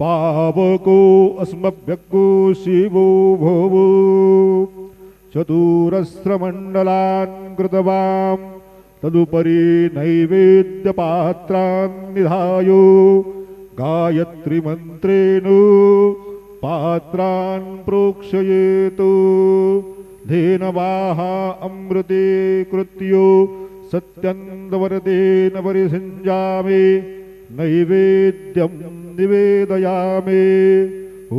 पावको अस्मभ्यग्गो शिवो भोवो चतुरस्रमण्डलान् कृतवां तदुपरि नैवेद्यपात्रान् निधाय गायत्रीमन्त्रेण पात्रान् प्रोक्षयेत् धेनवाः अमृते कृत्यो सत्यन्दवरदेन परिसञ्जामि नैवेद्यं निवेदयामि। ॐ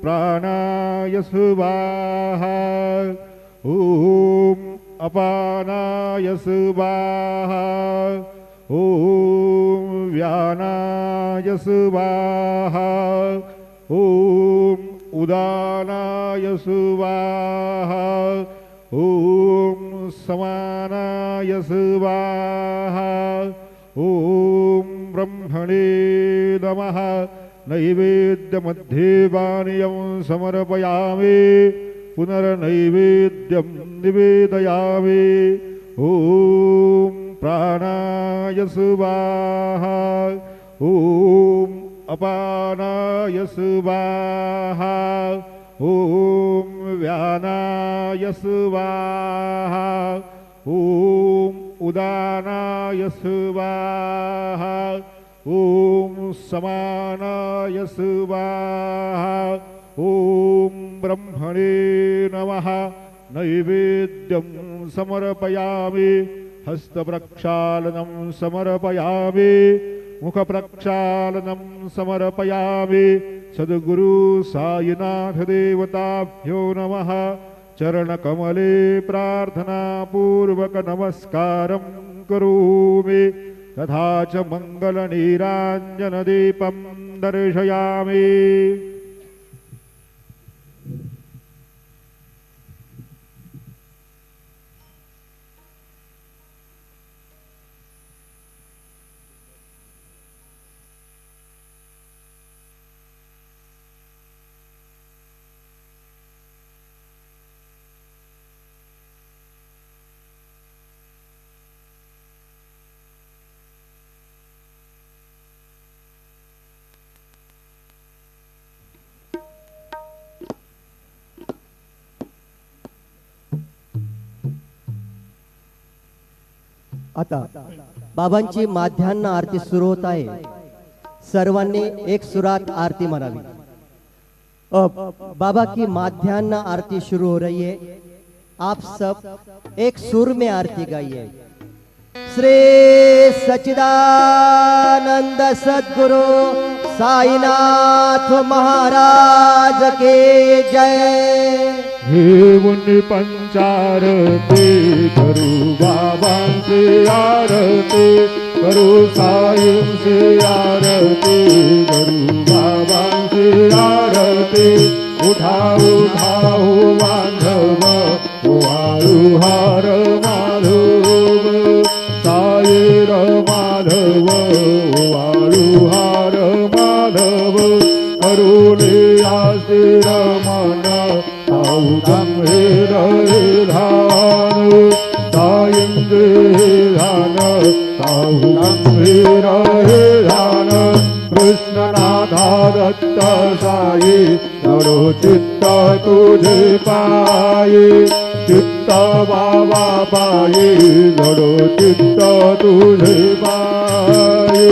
प्राणाय स्वाहा ॐ अपानाय स्वाहा ॐ व्यानाय स्वाहा ॐ उदानाय स्वाहा ॐ समानाय स्वाहा ॐ ब्रह्मणे नमः। नैवेद्यमध्ये पानीयं समर्पयामि पुनर्नैवेद्यं निवेदयामि। ॐ प्राणाय स्वाहा ॐ अपानाय स्वाहा ॐ व्यानाय स्वाहा ॐ उदानाय स्वाहा ॐ समानाय स्वाहा ॐ ब्रह्मणे नमः। नैवेद्यं समर्पयामि हस्तप्रक्षालनं समर्पयामि मुखप्रक्षालनं समर्पयामि। सद्गुरु साईनाथ देवताभ्यो नमः। चरणकमले प्रार्थनापूर्वक नमस्कारं करोमि तथा च मङ्गलनीराञ्जनदीपं दर्शयामि। आता बाबांची माध्यान्ह आरती सुरू होत आहे। सर्वांनी एक सुरात आरती म्हणावी। अब बाबा की माध्यान्ह आरती शुरू हो रही है। आप सब एक सुर में आरती गाइए। श्री सच्चिदानंद सद्गुरु साईनाथ महाराज के जय। मुनि पंचारती करू बाबा से आरती करू साई से आरती करू बाबा से आरती। उठाओ उठाओ माधव वाळू हार माधव साई र माधव वाळू हार माधव करुणे आशीर मन औदम धान साइंद्र धान औदम धान कृष्ण नाथा दत्त साई नरो चित्त तुझे पाये चित्त बाबा पाये नरो चित्त तुझे पाये।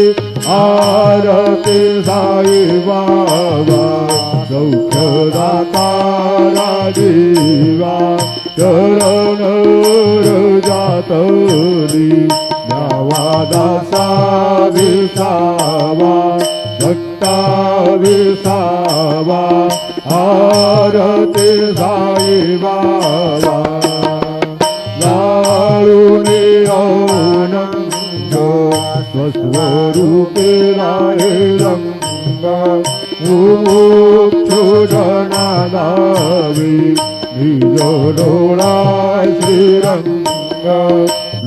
आरती साई बाबा सौख्यदाता जीवा चरण जातली न्यावा दासा विसावा भक्ता विसावा। आरती साई बाबा लाळुनी औनंद स्वस्वरूपे राहे रंग मोक्षोजना दावी निज लोळा श्रीरंग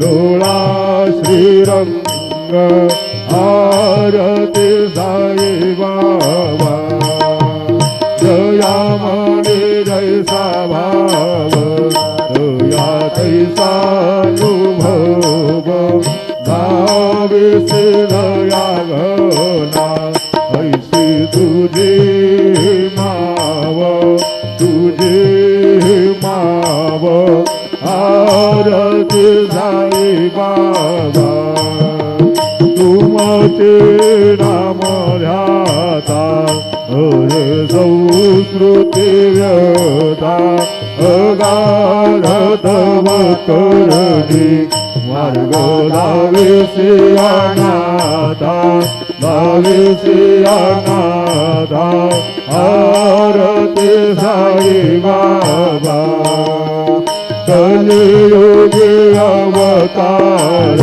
लोळा श्रीरंग। आरती साई बाबा जयामणि जैसा भाव दया तैसा अनुभव भावे से दया घना तुझे माव तुझे माव आरती साई बाबा तुमचे नाम ध्याता हरे संस्कृती व्यथा अगाध तव करणी मार्ग दावेसी अनाथा दावेसी अनाथा आरती साई बाबा कलियुगी अवतार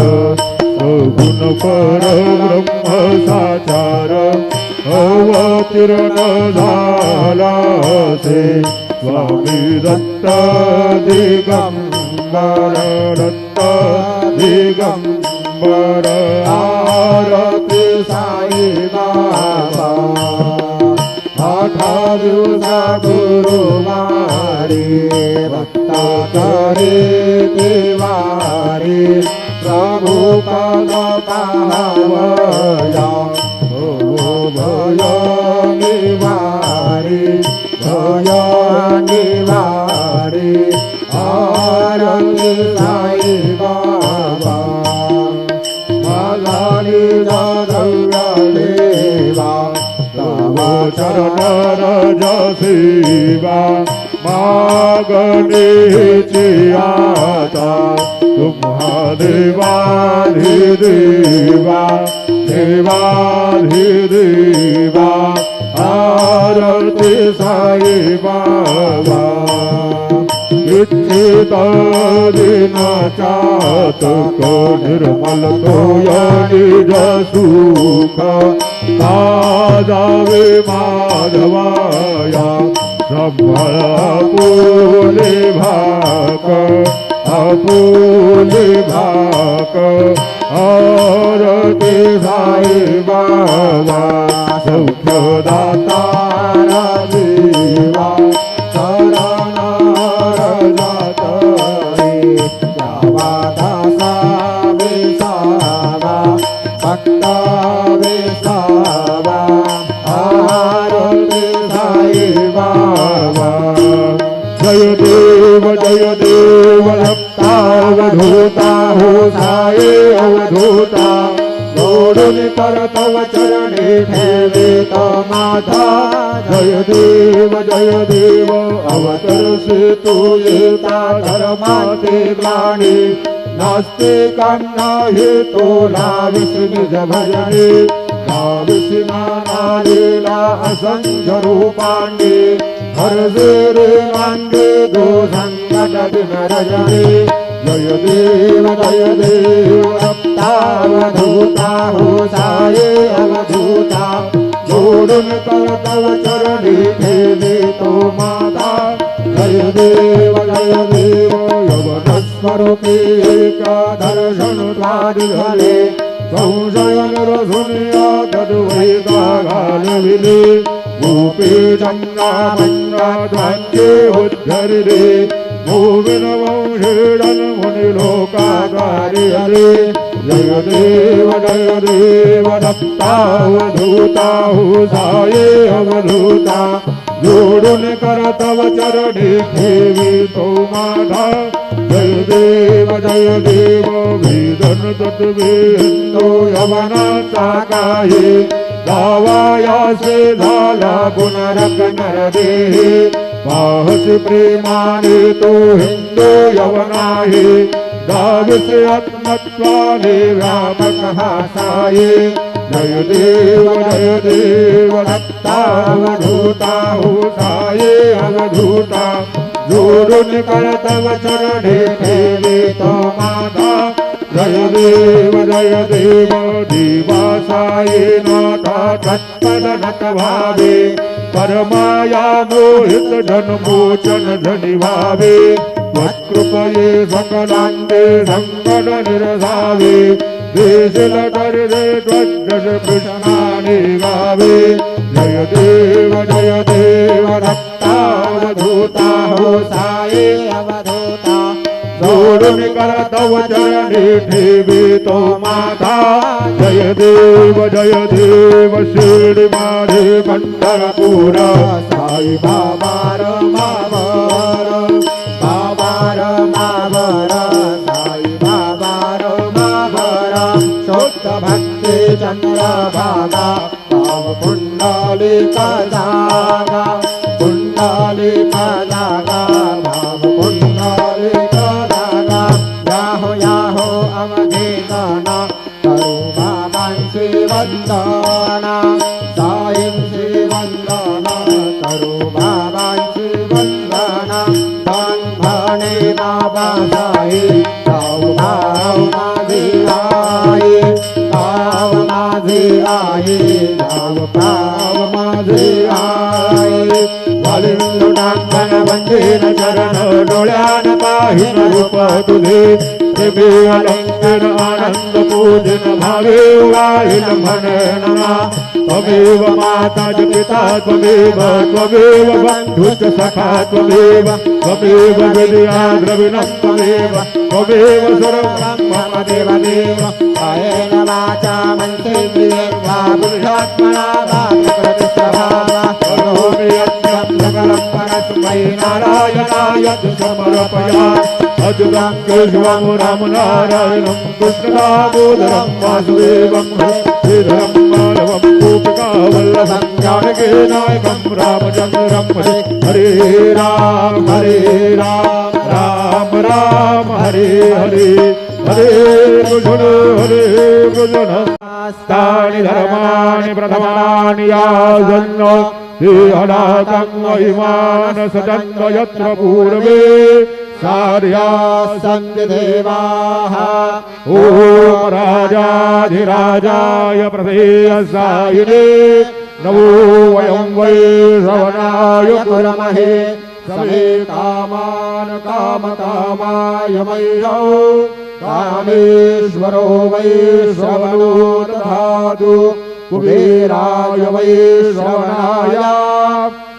सगुण परब्रह्म साचार अवतीर्ण झाला से स्वामी दत्त दिगंबर दत्त दिगंबर आरती साई बाबा आठा दिवसा गुरुवारी भक्ता करे देवारी प्रभु पद पावया भय निवारी भय निवारी आरती साई बाबा मालानी द्रव्यदेवा तव चरण रज सेवा मागणेची आता तुम्हा देवाधिदेवा देवाधिदेवा आरती साई बाबा इच्छित दिन चातक निर्मल तोय निज सुख जावे माधवाया संभळ आपुले भाक आपुले भाक आरती साई बाबा सौख्य दातारा देवा शरणर जातरे जावा दासा वेसावा भक्ता वेसावा आरती साई बाबा जय देव अवधूता हो साई अवधूता जोडून कर तव चरणी ठेवे तो माता जय देव अवतरसे तू येता धर्माते प्राणी नास्तिकांना हे तोला विष्णुज भजने नाविसी नानालीला असंख्य रूपांनी हरजे रे मांडे दो संकट दिन रजनी जय देव अवधूता हो साई अवधूता जोडून कर तव चरणी ठेवे तो माता जय देव यवन स्वरूपी एका दर्शन द्वारे संशय निरसुनिया तद्वैता घालविले भूपे चंद्रा मंगा ध्वजे उद्धरिले मोविन वंशेडन मुनि लोकाधारी हरे जय देव दत्तावधूता हो साई अवधूता जोडून कर तव चरणी ठेवी तो माधा जय देव वेदन तद्वेदो यवनाचा काही दावायासे झाला पुनरक नरदेहे पाहसी प्रेमाने तो हिंदू यवनाहे दाविसे आत्मत्वाने व्यापक हा साई जय देव दत्तावधूता हो साई अवधूता जोडून कर तव चरणी ठेवे तो माता जय देव देवा साई नाथा तत्पद नत भावे परमाया मोहित धन मोचन धनी भावे त्वत्कृपये सकलांते संकट निरसावे देशिल दरिद्रे त्वद्दश कृष्णानि गावे जय देव दत्तावधूता हो साई अवधूता जोडून कर तव चरणी ठेवी तो माता जय देव शिरडी माधे पंढरपूर साई बाबा मावर बाबा मावर साई बाबा मावर शुद्ध भक्ति चंद्रभागा भाव पुंडलिका जागा पुंडलिका जागा भाव पुंडलिका जागा याहो याहो अवधि गाना करो बाबांची वंदना साईंची वंदना करो बाबांची वंदना धन धने बाबा साई गाव गाव माझी आई गाव माझी आई गाव गाव माझी आई वालिंद नागन वंदीन चरण डोळ्यान पाहिन रूप तुझे देवी अलंकार आनंद पूजन भावे वाहिन म्हणना त्वमेव माता च पिता त्वमेव त्वमेव बंधुश्च सखा त्वमेव त्वमेव विद्या द्रविणं त्वमेव त्वमेव सर्वं मम देवदेव कायेन वाचा मनसेन्द्रियेर्वा बुद्ध्यात्मना वा प्रकृतिस्वभावा करोमि यज्ञं सकलं परस्मै नारायणाय समर्पयामि अच्युतं केशवं रामनारायणं कृष्णदामोदरं वासुदेवं श्रीधरं माधवं गोपिकावल्लभं जानकीनायकं रामचन्द्रं हरे राम राम राम हरे हरे हरे कृष्ण तानि धर्माणि प्रथमानि याजन्नो अनाकं महिमान सदन्व यत्र पूर्वे सार्या सन्ति देवाः ॐ राजाधिराजाय प्रथेयसायिने नमो वयं वै श्रवणाय कुर्महे समे कामान् कामकामाय मह्यं कामेश्वरो वै श्रवणो दधातु कुबेराय वै श्रवणाय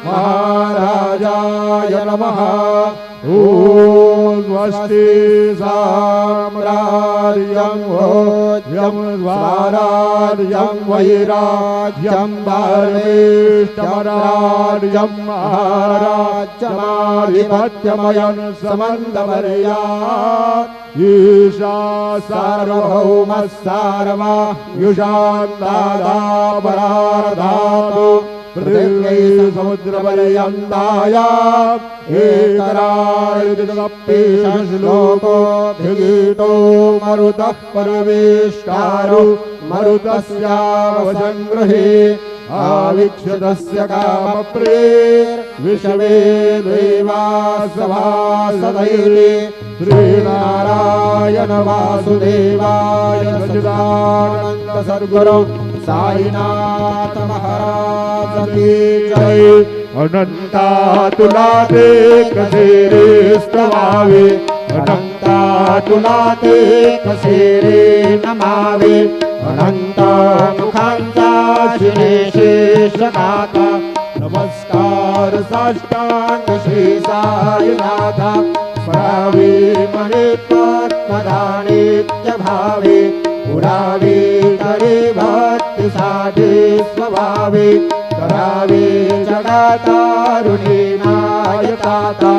महाराजाय नमः ॐ स्वस्ति साम्राज्यं भोज्यं स्वाराज्यं वैराज्यं धर्मेष्टमराज्यं महाराज्यमाधिपत्यमयं समन्तवर्या ईशा सार्वभौमः सार्वा युषान्तादापराधातु पृथिव्यै समुद्रपर्यन्ताय एकरायदिदप्पेशश्लोकोऽभिगीतो मरुतः परमेष्टारो मरुतस्यावसङ्गृहे आवीक्षतस्य कामप्रियैर्विषमे देवासभासदैले श्रीनारायण वासुदेवाय सच्चिदानन्द सद्गुरु साईनाथ महाराज की जय। अनंता तुला ते कसे रे स्तवावे अनंता तुला ते कसे रे नमावे अनंत मुखांचा शिनेशेषनाथा नमस्कार साष्टांग श्री साईनाथा स्मरावे मने त्वत्पदानित्य भावे पुरावे करे भक्ति साधे स्वभावे करावे जगतारुणी नायकाता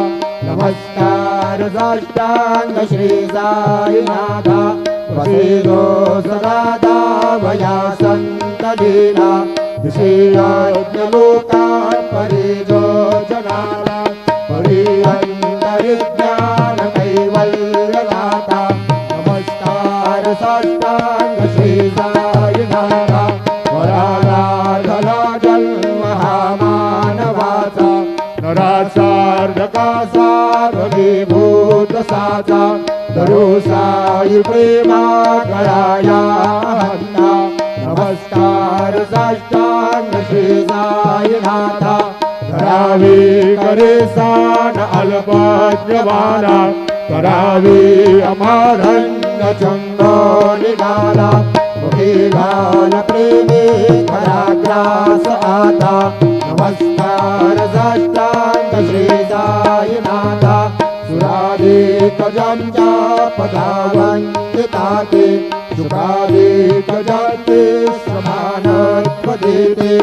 नमस्कार साष्टांग श्री साईनाथा वसेदो सदा दावया संतदीना दिशेयाज्ञलोकान् परिजो जनाला परिअन्तरिज्ञान कैवल्यदाता नमस्कार साष्टांग श्री साईनाथा वराराधना जन्महामानवाचा नरासार्धका सार्वभूत साचा दरो साई प्रेमा गळाया हन्ना नमस्कार साष्टांग श्री साईनाथा करावे करे सान अल्पज्ञवाना करावे अमारण्य चंदो निगाला मुखी गाल प्रेमे खराग्रास आता नमस्कार साष्टांग श्री साईनाथा सुराधिक जंजा पदावंतिताते सुखाधिक जंते समानत्व देते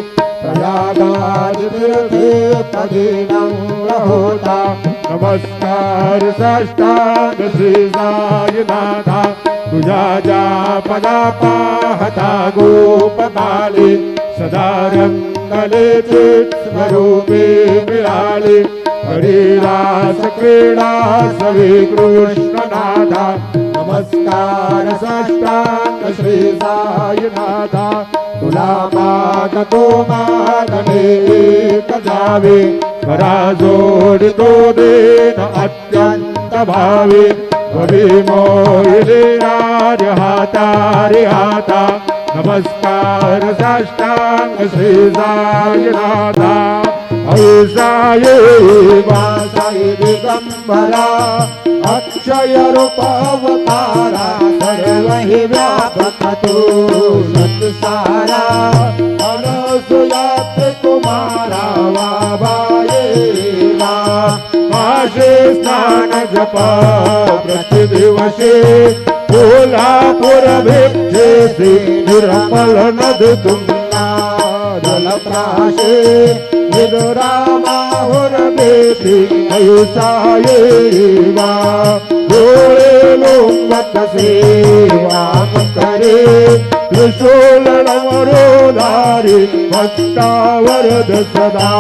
प्रयागादितीर्थे पदीनं रहोता नमस्कार साष्टांग श्री साईनाथा तुझ्या ज्या पदा पाहता गोपकाली सदा रंगलेचे स्वरूपी मिळाली हरिरास क्रीडा सवी कृष्णनाथा नमस्कार साष्टांग श्री साईनाथा तुला मागतो मागणे एक जावे करा जोडितो देन अत्यंत भावे कवी मोहिनी राज हाता रे हाता नमस्कार साष्टांग श्री साईनाथा ऐसाये वासाई दिगंबरा अक्षय रूप अवतारा सर्व हि व्यापक तू संसारा अनसुयात कुमारा वाबायेला माशे स्नान जप प्रतिदिवशी कोल्हापूर भिक्षेसी निर्मल नद तुंगा जलप्राशे निरामाहुर बेटी ऐसायेवा डोळे लोंबत सेवा करे त्रिशूल नवरोधारी भक्तावरद सदा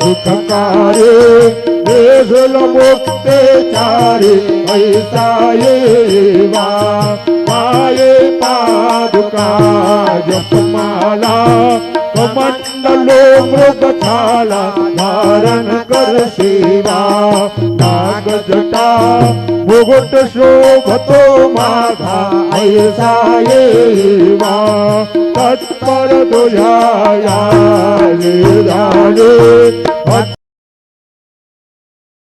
सुखकारे देशल मुक्तेचारी ऐसायेवा माये पादुका जपमाला कमंडलो मृगछाला धारण कर शिवा नाग जटा मुकुट शोभतो माधा ऐसा येवा तत्पर तुझ्या या